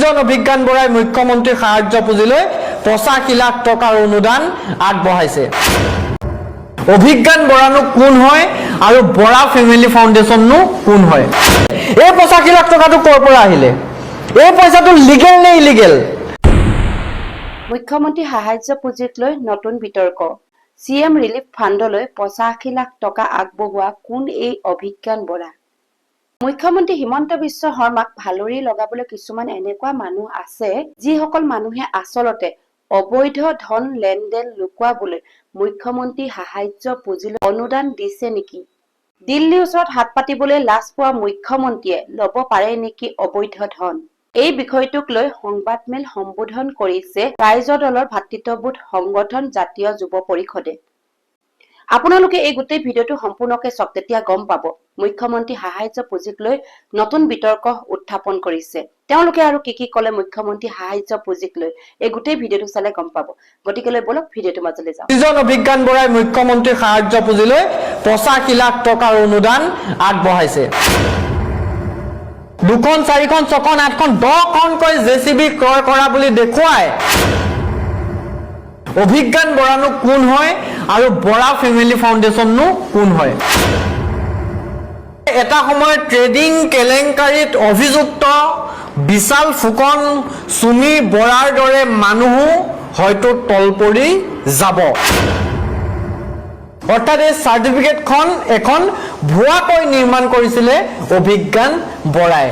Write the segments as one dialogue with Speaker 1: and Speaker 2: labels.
Speaker 1: জন অভিজ্ঞান বৰাই মুখ্যমন্ত্ৰীৰ সাহায্য পুঁজিলৈ 85 লাখ টকাৰ অনুদান আগবঢ়াইছে। অভিজ্ঞান বৰানো কোন হয় আৰু বৰা ফেমিলি ফাউণ্ডেশ্যননো কোন হয়? এই 85 লাখ টকাটো ক'ৰ পৰা আহিলে? এই পইচাটো লিগেল নে ইলিগেল?
Speaker 2: মুখ্যমন্ত্ৰী সাহায্য পুঁজিক লৈ নতুন বিতৰ্ক। CM ৰিলিফ ফাণ্ডলৈ 85 লাখ টকা আগবঢ়োৱা কোন এই অভিজ্ঞান বৰা? মুখ্যমন্ত্ৰী হিমন্ত বিশ্ব শৰ্মাক ভালৰি লগাবলৈ কিছুমান এনেকুৱা মানুহ আছে যিসকল মানুহে আচলতে অবৈধ ধন লেনদেন লুকুৱাবলৈ মুখ্যমন্ত্ৰী সাহায্য পুঁজিলৈ অনুদান দিছে নেকি? দিল্লীৰ ওচৰত হাত পাতিবলৈ লাজ পোৱা মুখ্যমন্ত্ৰীয়ে ল'ব পাৰে নেকি অবৈধ ধন? এই বিষয়টোক লৈ সংবাদমেল সম্বোধন কৰিছে ৰাইজৰ দলৰ ভাতৃত্ববোধ সংগঠন জাতীয় যুৱ পৰিষদে। আপোনালোকে এই গোটেই ভিডিঅ'টো সম্পূৰ্ণকৈ চাওক, তেতিয়া গম পাব মুখ্যমন্ত্ৰী সাহায্য পুঁজিক লৈ নতুন বিতৰ্ক উত্থাপন কৰিছে। তেওঁলোকে আৰু কি ক'লে মুখ্যমন্ত্ৰী সাহায্য পুঁজিক লৈ এই গোটেই ভিডিঅ'টো চালে গম পাব। গতিকে বলক ভিডিঅ'টো মাজলৈ যাওঁ।
Speaker 1: জন অভিজ্ঞান বৰাই মুখ্যমন্ত্ৰীৰ সাহায্য পুঁজিলৈ 85 লাখ টকাৰ অনুদান আগবঢ়াইছে। 2খন 4খন 6খন 8খন 10খনকৈ JCB ক্ৰয় কৰা বুলি দেখুৱাই অভিজ্ঞান বৰানো কোন হয় আৰু বৰা ফেমিলি ফাউণ্ডেশ্যননো কোন হয়? এটা সময়ত ট্ৰেডিং কেলেংকাৰীত অভিযুক্ত বিশাল ফুকন সুমি বৰাৰ দৰে মানুহো হয়তো তল পৰি যাব। অৰ্থাৎ এই চাৰ্টিফিকেটখন এখন ভুৱাকৈ নিৰ্মাণ কৰিছিলে অভিজ্ঞান বৰাই।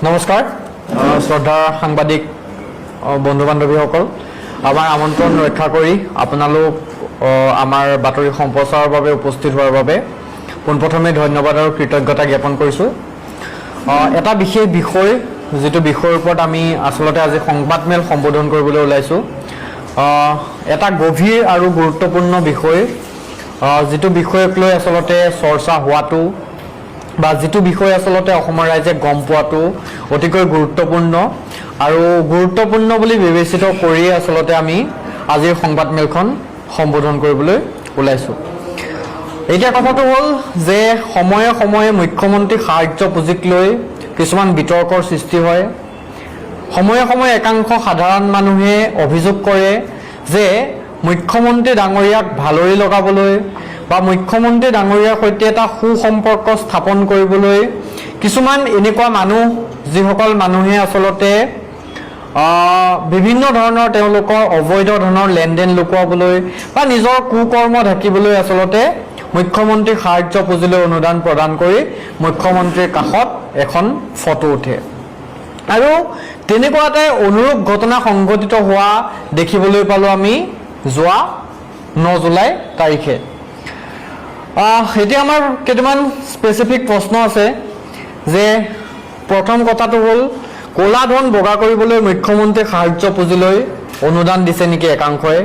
Speaker 1: নমস্কাৰ শ্ৰদ্ধাৰ সাংবাদিক বন্ধু বান্ধৱীসকল, আমাৰ আমন্ত্ৰণ ৰক্ষা কৰি আপোনালোক আমাৰ বাতৰি সম্প্ৰচাৰৰ বাবে উপস্থিত হোৱাৰ বাবে পোনপ্ৰথমে ধন্যবাদ আৰু কৃতজ্ঞতা জ্ঞাপন কৰিছোঁ। এটা বিশেষ বিষয়, যিটো বিষয়ৰ ওপৰত আমি আচলতে আজি সংবাদমেল সম্বোধন কৰিবলৈ ওলাইছোঁ। এটা গভীৰ আৰু গুৰুত্বপূৰ্ণ বিষয়, যিটো বিষয়ক লৈ আচলতে চৰ্চা হোৱাটো বা যিটো বিষয় আচলতে অসমৰ ৰাইজে গম পোৱাটো অতিকৈ গুৰুত্বপূৰ্ণ আৰু গুৰুত্বপূৰ্ণ বুলি বিবেচিত কৰি আচলতে আমি আজিৰ সংবাদমেলখন সম্বোধন কৰিবলৈ ওলাইছোঁ। এতিয়া কথাটো হ'ল যে সময়ে সময়ে মুখ্যমন্ত্ৰী সাহায্য পুঁজিক লৈ কিছুমান বিতৰ্কৰ সৃষ্টি হয়। সময়ে সময়ে একাংশ সাধাৰণ মানুহে অভিযোগ কৰে যে মুখ্যমন্ত্ৰী ডাঙৰীয়াক ভালৰি লগাবলৈ বা মুখ্যমন্ত্ৰী ডাঙৰীয়াৰ সৈতে এটা সুসম্পৰ্ক স্থাপন কৰিবলৈ কিছুমান এনেকুৱা মানুহ, যিসকল মানুহে আচলতে বিভিন্ন ধৰণৰ তেওঁলোকৰ অবৈধ ধনৰ লেনদেন লুকুৱাবলৈ বা নিজৰ কুকৰ্ম ঢাকিবলৈ আচলতে মুখ্যমন্ত্ৰীৰ সাহায্য পুঁজিলৈ অনুদান প্ৰদান কৰি মুখ্যমন্ত্ৰীৰ কাষত এখন ফটো উঠে। আৰু তেনেকুৱা এটাই অনুৰূপ ঘটনা সংঘটিত হোৱা দেখিবলৈ পালোঁ আমি যোৱা 9 জুলাই তাৰিখে। এতিয়া আমাৰ কেইটামান স্পেচিফিক প্ৰশ্ন আছে যে প্ৰথম কথাটো হ'ল ক'লা ধন বগা কৰিবলৈ মুখ্যমন্ত্ৰীৰ সাহায্য পুঁজিলৈ অনুদান দিছে নেকি একাংশই?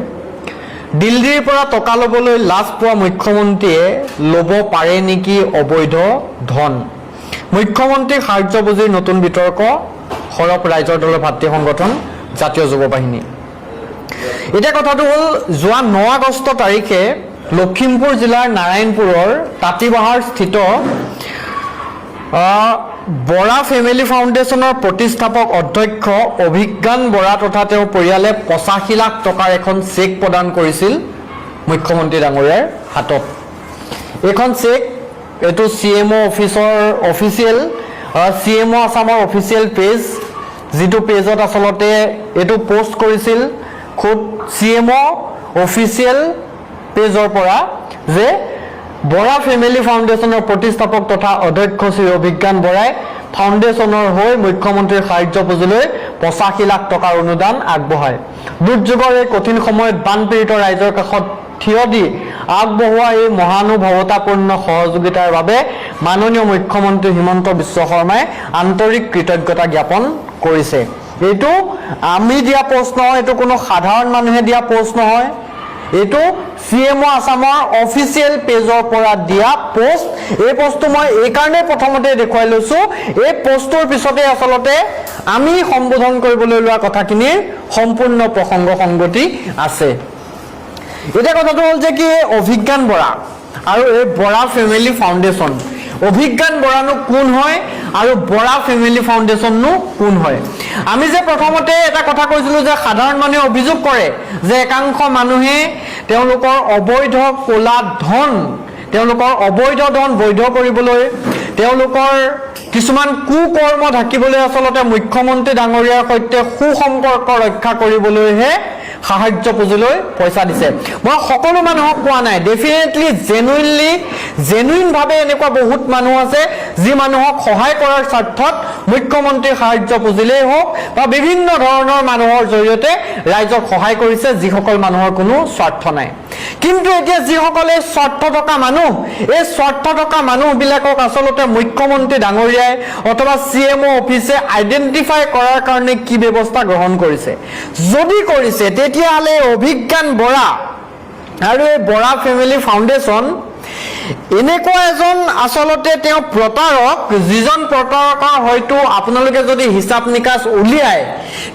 Speaker 1: দিল্লীৰ পৰা টকা ল'বলৈ লাজ পোৱা মুখ্যমন্ত্ৰীয়ে ল'ব পাৰে নেকি অবৈধ ধন? মুখ্যমন্ত্ৰীৰ সাহায্য পুঁজিৰ নতুন বিতৰ্ক, সৰব ৰাইজৰ দলৰ ভাতৃ সংগঠন জাতীয় যুৱ বাহিনী। এতিয়া কথাটো হ'ল যোৱা 9 আগষ্ট তাৰিখে লখিমপুৰ জিলাৰ নাৰায়ণপুৰৰ তাঁতিবাহাৰ স্থিত বৰা ফেমিলি ফাউণ্ডেশ্যনৰ প্ৰতিষ্ঠাপক অধ্যক্ষ অভিজ্ঞান বৰা তথা তেওঁৰ পৰিয়ালে 85 লাখ টকাৰ এখন চেক প্ৰদান কৰিছিল মুখ্যমন্ত্ৰী ডাঙৰীয়াৰ হাতত। এইখন চেক, এইটো CMO অফিচৰ অফিচিয়েল CMO আছামৰ অফিচিয়েল পেজ, যিটো পেজত আচলতে এইটো পোষ্ট কৰিছিল খুব CMO অফিচিয়েল পেজৰ পৰা যে বৰা ফেমিলি ফাউণ্ডেশ্যনৰ প্ৰতিষ্ঠাপক তথা অধ্যক্ষ শ্ৰী অভিজ্ঞান বৰাই ফাউণ্ডেশ্যনৰ হৈ মুখ্যমন্ত্ৰীৰ সাহায্য পুঁজিলৈ 85 লাখ টকাৰ অনুদান আগবঢ়ায়। দুৰ্যোগৰ এই কঠিন সময়ত বানপীড়িত ৰাইজৰ কাষত থিয় দি আগবঢ়োৱা এই মহানুভৱতাপূৰ্ণ সহযোগিতাৰ বাবে মাননীয় মুখ্যমন্ত্ৰী হিমন্ত বিশ্ব শৰ্মাই আন্তৰিক কৃতজ্ঞতা জ্ঞাপন কৰিছে। এইটো আমি দিয়া পোষ্ট নহয়, এইটো কোনো সাধাৰণ মানুহে দিয়া পোষ্ট নহয়, এইটো CMO আছামৰ অফিচিয়েল পেজৰ পৰা দিয়া পোষ্ট। এই পোষ্টটো মই এইকাৰণে প্ৰথমতে দেখুৱাই লৈছোঁ, এই পোষ্টটোৰ পিছতে আচলতে আমি সম্বোধন কৰিবলৈ লোৱা কথাখিনিৰ সম্পূৰ্ণ প্ৰসংগ সংগতি আছে। এতিয়া কথাটো হ'ল যে কি অভিজ্ঞান বৰা আৰু এই বৰা ফেমিলি ফাউণ্ডেশ্যন, অভিজ্ঞান বৰানো কোন হয় আৰু বৰা ফেমিলি ফাউণ্ডেশ্যননো কোন হয় আমি যে প্ৰথমতে এটা কথা কৈছিলো যে সাধাৰণ মানুহে অভিযোগ কৰে যে একাংশ মানুহে তেওঁলোকৰ অবৈধ কোলা ধন তেওঁলোকৰ অবৈধ ধন বৈধ কৰিবলৈ তেওঁলোকৰ কিছুমান কুকৰ্ম ঢাকিবলৈ আচলতে মুখ্যমন্ত্ৰী ডাঙৰীয়াৰ সৈতে সুসম্পৰ্ক ৰক্ষা কৰিবলৈহে সাহায্য পুঁজিলৈ পইচা দিছে মই সকলো মানুহক কোৱা নাই ডেফিনেটলি জেনুইন ভাৱে এনেকুৱা বহুত মানুহ আছে যি মানুহক সহায় কৰাৰ স্বাৰ্থত মুখ্যমন্ত্ৰী সাহায্য পুঁজিলেই হওক বা বিভিন্ন ধৰণৰ মানুহৰ জৰিয়তে ৰাইজক সহায় কৰিছে যিসকল মানুহৰ কোনো স্বাৰ্থ নাই কিন্তু এতিয়া যিসকলে স্বাৰ্থ থকা মানুহ এই স্বাৰ্থ থকা মানুহবিলাকক আচলতে মুখ্যমন্ত্ৰী ডাঙৰীয়াই অথবা CMO অফিচে আইডেন্টিফাই কৰাৰ কাৰণে কি ব্যৱস্থা গ্ৰহণ কৰিছে যদি কৰিছে তেতিয়াহ'লে অভিজ্ঞান বৰা আৰু এই বৰা ফেমিলি ফাউণ্ডেশ্যন এনেকুৱা এজন আচলতে তেওঁ প্ৰতাৰক যিজন প্ৰতাৰকৰ হয়তো আপোনালোকে যদি হিচাপ নিকাচ উলিয়ায়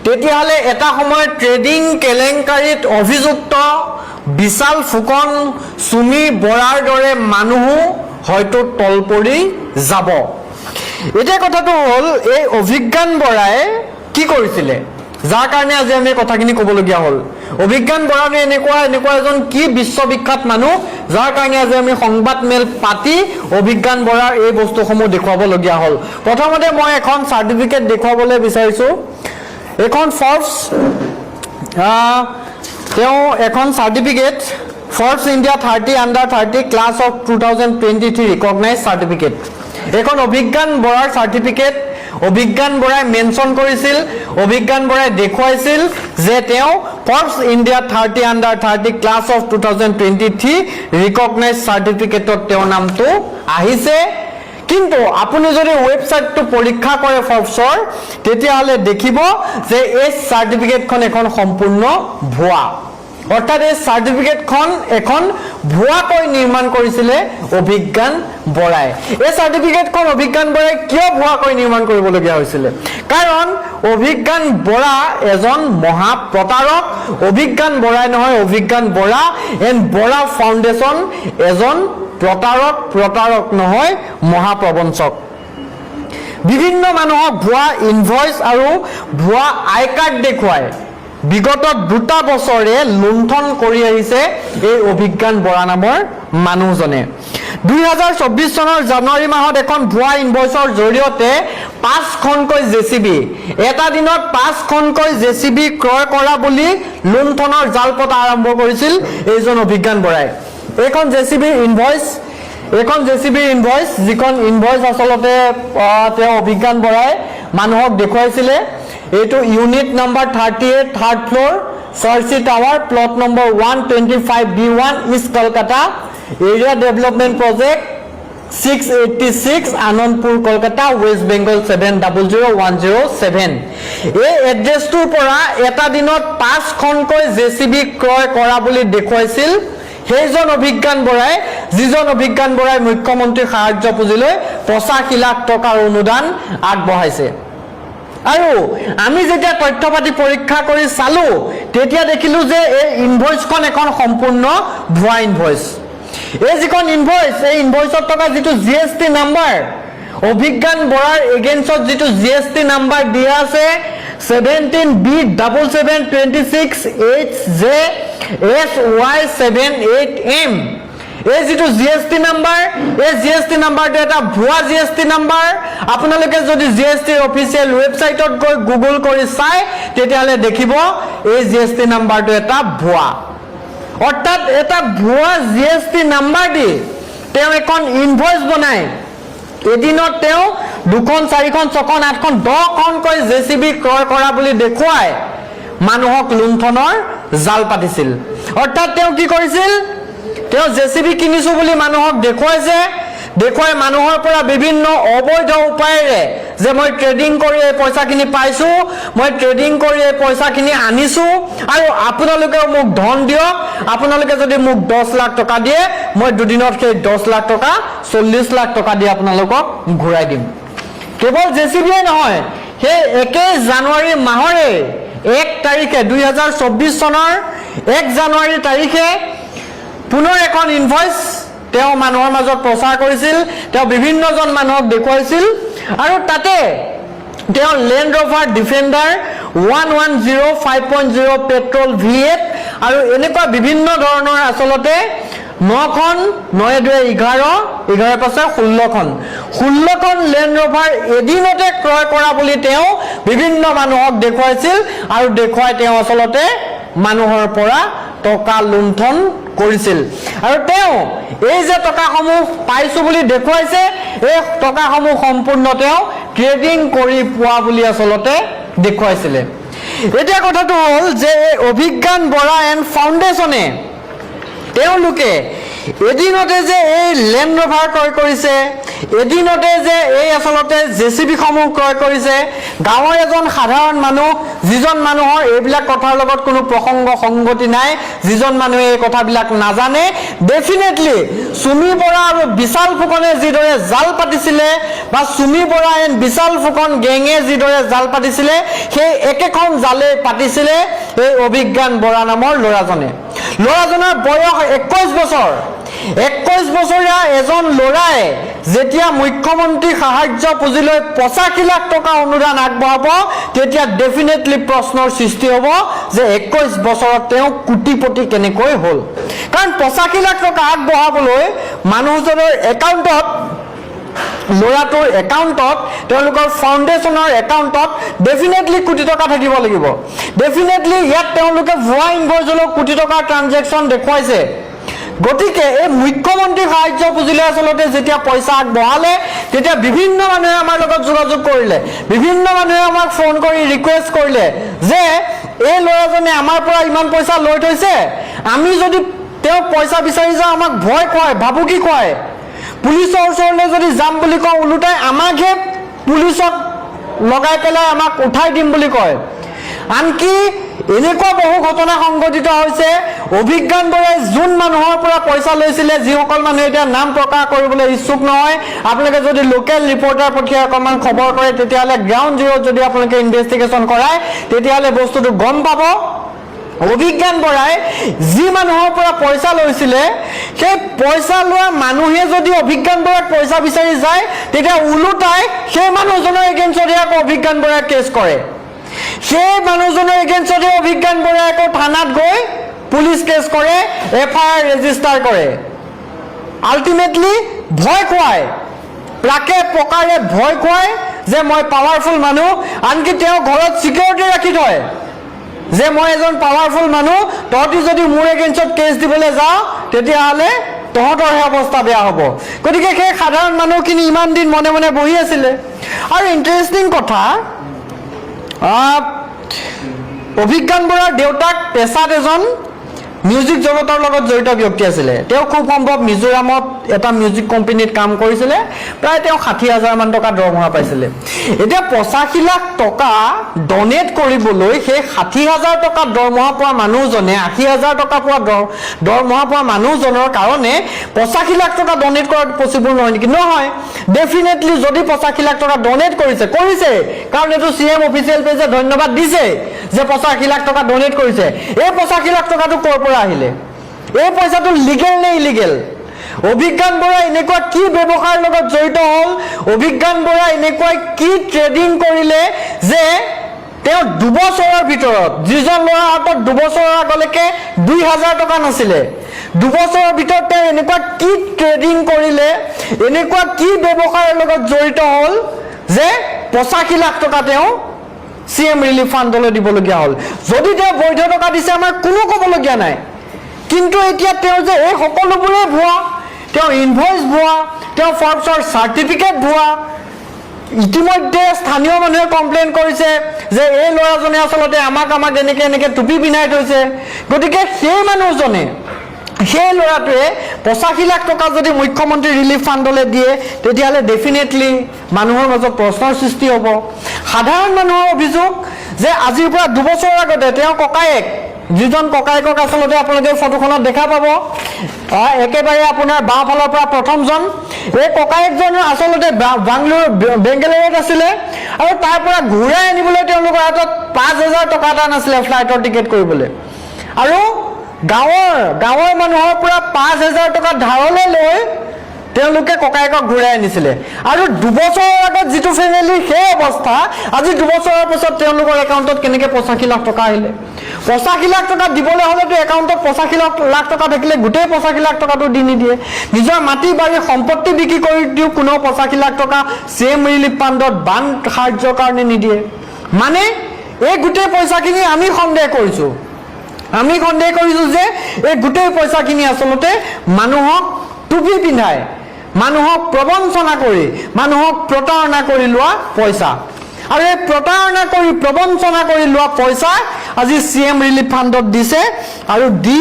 Speaker 1: তেতিয়াহ'লে এটা সময়ত ট্ৰেডিং কেলেংকাৰীত অভিযুক্ত বিশাল ফুকন সুমি বৰাৰ দৰে মানুহো হয়তো তলপৰি যাব এতিয়া কথাটো হ'ল এই অভিজ্ঞান বৰাই কি কৰিছিলে যাৰ কাৰণে আজি আমি কথাখিনি ক'বলগীয়া হ'ল অভিজ্ঞান বৰানে এনেকুৱা এজন কি বিশ্ববিখ্যাত মানুহ যাৰ কাৰণে আজি আমি সংবাদ মেল পাতি অভিজ্ঞান বৰাৰ এই বস্তুসমূহ দেখুৱাবলগীয়া হ'ল প্ৰথমতে মই এখন চাৰ্টিফিকেট দেখুৱাবলৈ বিচাৰিছোঁ এখন ফৰ্বছ তেওঁ এখন certificate Forbes India 30 under 30 class of 2023 recognise certificate এখন অভিজ্ঞান বৰাৰ চাৰ্টিফিকেট অভিজ্ঞান বৰাই মেনশন কৰিছিল অভিজ্ঞান বৰাই দেখুৱাইছিল যে তেওঁ Forbes India 30 under 30 class of 2023 recognise চাৰ্টিফিকেটত তেওঁৰ নামটো আহিছে কিন্তু আপুনি যদি ওয়েবসাইটটো পৰীক্ষা কৰে ফৰ্বছৰ তেতিয়াহ'লে দেখিব যে এই চাৰ্টিফিকেটখন এখন সম্পূৰ্ণ ভুৱা অৰ্থাৎ এই চাৰ্টিফিকেটখন এখন ভুৱাকৈ নিৰ্মাণ কৰিছিলে অভিজ্ঞান বৰাই এই চাৰ্টিফিকেটখন অভিজ্ঞান বৰাই কিয় ভুৱাকৈ নিৰ্মাণ কৰিবলগীয়া হৈছিলে কাৰণ অভিজ্ঞান বৰা এজন মহা প্ৰতাৰক অভিজ্ঞান বৰাই নহয় অভিজ্ঞান বৰা এণ্ড বৰা ফাউণ্ডেশ্যন এজন প্ৰতাৰক নহয় মহাপ্ৰবঞ্চক বিভিন্ন মানুহক ভুৱা ইনভয়েস আৰু ভুৱা আই কাৰ্ড দেখুৱায় বিগত 2টা বছৰে লুণ্ঠন কৰি আহিছে এই অভিজ্ঞান বৰা নামৰ মানুহজনে 2024 চনৰ জানুৱাৰী মাহত এখন ভুৱা ইনভয়েসৰ জৰিয়তে 5খনকৈ জেচিবি এটা দিনত 5খনকৈ জেচিবি ক্ৰয় কৰা বুলি লুণ্ঠনৰ জালপতা আৰম্ভ কৰিছিল এইজন অভিজ্ঞান বৰাই এখন জেচিবি ইনভয়েস যিখন ইনভয়েস আচলতে তেওঁ অভিজ্ঞান বৰাই মানুহক দেখুৱাইছিলে এইটো ইউনিট নাম্বাৰ 38 থাৰ্ড ফ্লোৰ চৰ্চি tower plot number 125B1 east Kolkata area development project 686 Anandapur Kolkata West Bengal 700107 এই এড্ৰেছটোৰ পৰা এটা দিনত 5খনকৈ জেচিবি ক্ৰয় কৰা বুলি দেখুৱাইছিল সেইজন অভিজ্ঞান বৰাই যিজন অভিজ্ঞান বৰাই মুখ্যমন্ত্ৰী সাহায্য পুঁজিলৈ 85 লাখ টকাৰ অনুদান আগবঢ়াইছে আৰু আমি যেতিয়া তথ্যপাতি পৰীক্ষা কৰি চালো তেতিয়া দেখিলো যে এই ইনভয়েসখন এখন সম্পূৰ্ণ ভুৱা ইনভয়েস এই যিখন ইনভয়েস এই ইনভয়েসত থকা যেটো জিএসটি নাম্বাৰ অভিজ্ঞান বৰাৰ এগেইনষ্টত যেটো জিএসটি নাম্বাৰ দিয়া আছে 17B726HJSY78M এই যেটো জিএসটি নাম্বাৰ এই জিএসটি নাম্বাৰটো এটা ভুৱা জিএসটি নাম্বাৰ আপোনালোকে যদি জিএসটি অফিচিয়েল ওয়েবসাইটত গৈ গুগল কৰি চাই তেতিয়াহলে দেখিব এই জিএসটি নাম্বাৰটো এটা ভুৱা অৰ্থাৎ এটা ভুৱা জিএসটি নাম্বাৰ দি তেওঁ এখন ইনভয়েস বনাই এদিনত তেওঁ 2খন 4খন 6খন 8খন 10খনকৈ জেচিবি ক্ৰয় কৰা বুলি দেখুৱাই মানুহক লুণ্ঠনৰ জাল পাতিছিল অৰ্থাৎ তেওঁ কি কৰিছিল তেওঁ জেচিবি কিনিছো বুলি মানুহক দেখুৱাই মানুহৰ পৰা বিভিন্ন অবৈধ উপায়েৰে যে মই ট্ৰেডিং কৰি এই পইচাখিনি পাইছো মই ট্ৰেডিং কৰি এই পইচাখিনি আনিছো আৰু আপোনালোকে মোক ধন দিয়ক আপোনালোকে যদি মোক 10 লাখ টকা দিয়ে মই দুদিনত সেই 10 লাখ টকা 40 লাখ টকা দি আপোনালোকক ঘূৰাই দিম কেৱল জেচিবিয়ে নহয় সেই 21 জানুৱাৰী মাহৰে 1 তাৰিখে 2024 চনৰ 1 জানুৱাৰী তাৰিখে পুনৰ এখন ইনভয়েস তেওঁ মানুহৰ মাজত প্ৰচাৰ কৰিছিল তেওঁ বিভিন্নজন মানুহক দেখুৱাইছিল আৰু তাতে তেওঁ লেণ্ড ৰভাৰ ডিফেণ্ডাৰ 110 5.0 পেট্ৰল V8 আৰু এনেকুৱা বিভিন্ন ধৰণৰ আচলতে 9খন 9-2-11 পাছে 16খন লেণ্ড ৰভাৰ এদিনতে ক্ৰয় কৰা বুলি তেওঁ বিভিন্ন মানুহক দেখুৱাইছিল আৰু দেখুৱাই তেওঁ আচলতে মানুহৰ পৰা টকা লুণ্ঠন কৰিছিল আৰু তেওঁ এই যে টকাসমূহ পাইছো বুলি দেখুৱাইছে এই টকাসমূহ সম্পূৰ্ণ তেওঁ ট্ৰেডিং কৰি পোৱা বুলি আচলতে দেখুৱাইছিলে এতিয়া কথাটো হ'ল যে অভিজ্ঞান বৰা এণ্ড ফাউণ্ডেশ্যনে তেওঁলোকে এদিনতে যে এই লেণ্ড ৰভাৰ ক্ৰয় কৰিছে এদিনতে যে এই আচলতে জেচিবিসমূহ ক্ৰয় কৰিছে গাঁৱৰ এজন সাধাৰণ মানুহ যিজন মানুহৰ এইবিলাক কথাৰ লগত কোনো প্ৰসংগ সংগতি নাই যিজন মানুহে এই কথাবিলাক নাজানে ডেফিনেটলি সুমি বৰা আৰু বিশাল ফুকনে যিদৰে জাল পাতিছিলে বা সুমি বৰা এণ্ড বিশাল ফুকন গেঙে যিদৰে জাল পাতিছিলে সেই একেখন জালে পাতিছিলে এই অভিজ্ঞান বৰা নামৰ ল'ৰাজনৰ বয়স 21 বছৰ 21 বছৰীয়া এজন ল'ৰাই যেতিয়া মুখ্যমন্ত্ৰী সাহায্য পুঁজিলৈ 85 লাখ টকা অনুদান আগবঢ়াব তেতিয়া ডেফিনেটলি প্ৰশ্নৰ সৃষ্টি হ'ব যে 21 বছৰত তেওঁ কোটিপতি কেনেকৈ হ'ল কাৰণ 85 লাখ টকা আগবঢ়াবলৈ মানুহজনৰ একাউণ্টত ল'ৰাটোৰ একাউণ্টত তেওঁলোকৰ ফাউণ্ডেশ্যনৰ একাউণ্টত ডেফিনেটলি কোটি টকা থাকিব লাগিব ডেফিনেটলি ইয়াত তেওঁলোকে ভুৱা ইনভইচলৈ কোটি টকাৰ ট্ৰানজেকশ্যন দেখুৱাইছে গতিকে এই মুখ্যমন্ত্ৰী সাহায্য পুঁজিলে আচলতে যেতিয়া পইচা আগবঢ়ালে তেতিয়া বিভিন্ন মানুহে আমাৰ লগত যোগাযোগ কৰিলে বিভিন্ন মানুহে আমাক ফোন কৰি ৰিকুৱেষ্ট কৰিলে যে এই ল'ৰাজনে আমাৰ পৰা ইমান পইচা লৈ থৈছে আমি যদি তেওঁ পইচা বিচাৰি যাওঁ আমাক ভয় খুৱায় ভাবুকি খুৱায় পুলিচৰ ওচৰলৈ যদি যাম বুলি কওঁ ওলোটাই আমাকহে পুলিচক লগাই পেলাই আমাক উঠাই দিম বুলি কয় আনকি এনেকুৱা বহু ঘটনা সংঘটিত হৈছে অভিজ্ঞান বৰাই যোন মানুহৰ পৰা পইচা লৈছিলে যিসকল মানুহ এতিয়া নাম প্ৰকাশ কৰিবলৈ ইচ্ছুক নহয় আপোনালোকে যদি লোকেল ৰিপৰ্টাৰ পঠিয়াই অকণমান খবৰ কৰে তেতিয়াহ'লে গ্ৰাউণ্ড জিৰ' যদি আপোনালোকে ইনভেষ্টিগেশ্যন কৰায় তেতিয়াহ'লে বস্তুটো গম পাব অভিজ্ঞান বৰাই যি মানুহৰ পৰা পইচা লৈছিলে সেই পইচা লোৱা মানুহে যদি অভিজ্ঞান বৰাক পইচা বিচাৰি যায় তেতিয়া ওলোটাই সেই মানুহজনৰ এগেইনষ্টত আকৌ অভিজ্ঞান বৰাই কেছ কৰে সেই মানুহজনৰ এগেইনষ্টত অভিজ্ঞান বৰাই আকৌ থানাত গৈ পুলিচ কেছ কৰে FIR ৰেজিষ্টাৰ কৰে আল্টিমেটলি ভয় খুৱায় প্ৰাকে প্ৰকাৰে ভয় খুৱায় যে মই পাৱাৰফুল মানুহ আনকি তেওঁ ঘৰত চিকিউৰিটি ৰাখি থয় যে মই এজন পাৱাৰফুল মানুহ তহঁতি যদি মোৰ এগেইনষ্টত কেছ দিবলৈ যাওঁ তেতিয়াহ'লে তহঁতৰহে অৱস্থা বেয়া হ'ব গতিকে সেই সাধাৰণ মানুহখিনি ইমান দিন মনে মনে বহি আছিলে আৰু ইণ্টাৰেষ্টিং কথা অভিজ্ঞান বৰাৰ দেউতাক পেছাত এজন মিউজিক জগতৰ লগত জড়িত ব্যক্তি আছিলে তেওঁ খুব সম্ভৱ মিজোৰামত এটা মিউজিক কোম্পানীত কাম কৰিছিলে প্ৰায় তেওঁ 60,000 মান টকা দৰমহা পাইছিলে এতিয়া 85 লাখ টকা ডনেট কৰিবলৈ সেই 60,000 টকা দৰমহা পোৱা মানুহজনে 80,000 টকা পোৱা দৰমহা পোৱা মানুহজনৰ কাৰণে 85 লাখ টকা ডনেট কৰাটো পচিবল নহয় নেকি নহয় ডেফিনেটলি যদি 85 লাখ টকা ডনেট কৰিছে কাৰণ এইটো CM অফিচিয়েল পেজে ধন্যবাদ দিছে যে 85 লাখ টকা ডনেট কৰিছে এই 85 লাখ টকাটো ক'ৰ পৰা আহিলে এই পইচাটো লিগেল নে ইলিগেল অভিজ্ঞান বৰা এনেকুৱা কি ব্যৱসায়ৰ লগত জড়িত হ'ল অভিজ্ঞান বৰা এনেকুৱা কি ট্ৰেডিং কৰিলে যে তেওঁ 2 বছৰৰ ভিতৰত যিজন ল'ৰা হাতত 2 বছৰৰ আগলৈকে 2,000 টকা নাছিলে 2 বছৰৰ ভিতৰত তেওঁ এনেকুৱা কি ট্ৰেডিং কৰিলে এনেকুৱা কি ব্যৱসায়ৰ লগত জড়িত হ'ল যে 85 লাখ টকা তেওঁ CM ৰিলিফ ফাণ্ডলৈ দিবলগীয়া হ'ল যদি তেওঁ বৈধ টকা দিছে আমাৰ কোনো ক'বলগীয়া নাই কিন্তু এতিয়া তেওঁ যে এই সকলোবোৰে ভুৱা তেওঁ ইনভইচ ভুৱা তেওঁ ফৰ্বছৰ চাৰ্টিফিকেট ভুৱা ইতিমধ্যে স্থানীয় মানুহে কমপ্লেইন কৰিছে যে এই ল'ৰাজনে আচলতে আমাক এনেকে টুপি পিন্ধাই থৈছে গতিকে সেই মানুহজনে সেই ল'ৰাটোৱে 85 লাখ টকা যদি মুখ্যমন্ত্ৰী ৰিলিফ ফাণ্ডলৈ দিয়ে তেতিয়াহ'লে ডেফিনেটলি মানুহৰ মাজত প্ৰশ্নৰ সৃষ্টি হ'ব সাধাৰণ মানুহৰ অভিযোগ যে আজিৰ পৰা 2 বছৰ আগতে তেওঁ ককায়েক যিজন ককায়েকক আচলতে আপোনালোকে ফটোখনত দেখা পাব একেবাৰে আপোনাৰ বাওঁফালৰ পৰা প্ৰথমজন এই ককায়েকজনৰ আচলতে বেংগালুৰুত আছিলে আৰু তাৰ পৰা ঘূৰাই আনিবলৈ তেওঁলোকৰ হাতত 5,000 টকা এটা নাছিলে ফ্লাইটৰ টিকেট কৰিবলৈ আৰু গাঁৱৰ মানুহৰ পৰা 5,000 টকা ধাৰলৈ লৈ তেওঁলোকে ককায়েকক ঘূৰাই আনিছিলে আৰু 2 বছৰৰ আগত যিটো ফেমিলি সেই অৱস্থা আজি 2 বছৰৰ পিছত তেওঁলোকৰ একাউণ্টত কেনেকৈ 85 লাখ টকা আহিলে 85 লাখ টকা দিবলৈ হ'লেতো একাউণ্টত 85 লাখ টকা থাকিলে গোটেই 85 লাখ টকাটো দি নিদিয়ে নিজৰ মাটি বাৰী সম্পত্তি বিক্ৰী কৰি দিও কোনো 85 লাখ টকা CM ৰিলিফ ফাণ্ডত বান সাহায্যৰ কাৰণে নিদিয়ে মানে এই গোটেই পইচাখিনি আমি সন্দেহ কৰিছো যে এই গোটেই পইচাখিনি আচলতে মানুহক টুপি পিন্ধাই মানুহক প্ৰবঞ্চনা কৰি মানুহক প্ৰতাৰণা কৰি লোৱা পইচা আৰু এই প্ৰতাৰণা কৰি প্ৰবঞ্চনা কৰি লোৱা পইচা আজি CM ৰিলিফ ফাণ্ডত দিছে আৰু দি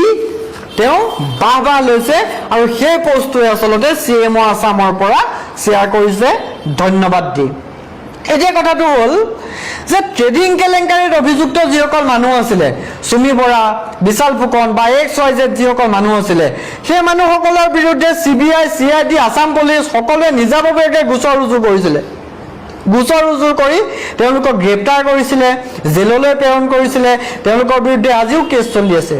Speaker 1: তেওঁ বাহবা লৈছে আৰু সেই পোষ্টটোৱে আচলতে CM আসামৰ পৰা শ্বেয়াৰ কৰিছে ধন্যবাদ দি এই কথাটো হ'ল যে ট্ৰেডিং কেলেংকাৰীত অভিযুক্ত যিসকল মানুহ আছিলে সুমি বৰা বিশাল ফুকন বা XYZ যিসকল মানুহ আছিলে সেই মানুহসকলৰ বিৰুদ্ধে CBI CID আসাম পুলিচ সকলোৱে নিজাববীয়াকৈ গোচৰ ৰুজু কৰি তেওঁলোকক গ্ৰেপ্তাৰ কৰিছিলে জেললৈ প্ৰেৰণ কৰিছিলে তেওঁলোকৰ বিৰুদ্ধে আজিও কেছ চলি আছে